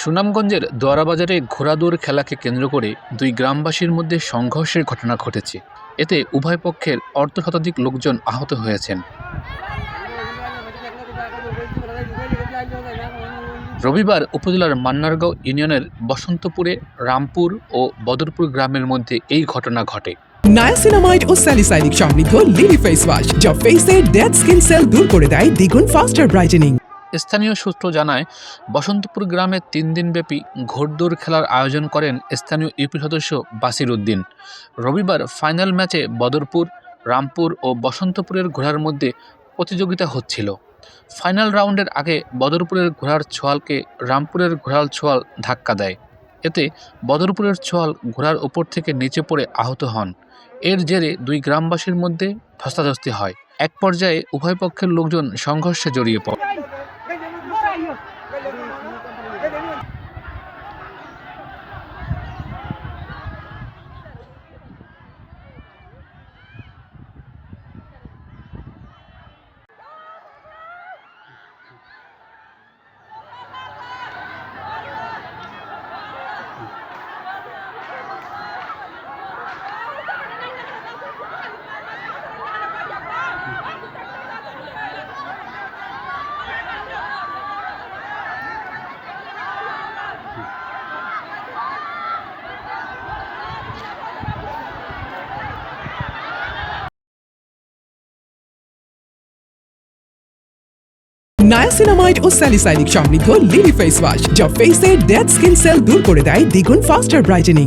সুনামগঞ্জের দোয়ারাবাজারে ঘোড়াদৌড় খেলাকে কেন্দ্র করে দুই গ্রামবাসীর মধ্যে সংঘর্ষের ঘটনা ঘটেছে। এতে উভয় পক্ষের অর্ধশতাধিক লোকজন আহত হয়েছেন। রবিবার উপজেলার মান্নারগাঁও ইউনিয়নের বসন্তপুরে রামপুর ও বদরপুর গ্রামের মধ্যে এই ঘটনা ঘটে। নায়াসিনামাইড ও স্যালিসাইলিক সমৃদ্ধ লিলি ফেস ওয়াশ যা ফেসের ডেড স্কিন সেল দূর করে দেয় দ্বিগুণ ফাস্টার ব্রাইটেনিং। স্থানীয় সূত্র জানায়, বসন্তপুর গ্রামে 3 দিনব্যাপী ঘোড়দৌড় খেলার আয়োজন করেন স্থানীয় ইউপি সদস্য বাসির উদ্দিন। রবিবার ফাইনাল ম্যাচে বদরপুর, রামপুর ও বসন্তপুরের ঘোড়ার মধ্যে প্রতিযোগিতা হচ্ছিল। ফাইনাল রাউন্ডের আগে বদরপুরের ঘোড়ার ছোয়ালকে রামপুরের ঘোড়ার ছোয়াল ধাক্কা দেয়। এতে বদরপুরের ছোয়াল ঘোড়ার ওপর থেকে নিচে পড়ে আহত হন। এর জেরে দুই গ্রামবাসীর মধ্যে ধস্তাধস্তি হয়। এক পর্যায়ে উভয় পক্ষের লোকজন সংঘর্ষে জড়িয়ে পড়ে। নায়াসিনামাইড ও স্যালিসাইলিক সমৃদ্ধ লিলি ফেস ওয়াশ যা ফেসের ডেড স্কিন সেল দূর করে দেয় দ্বিগুণ ফাস্টার ব্রাইটেনিং।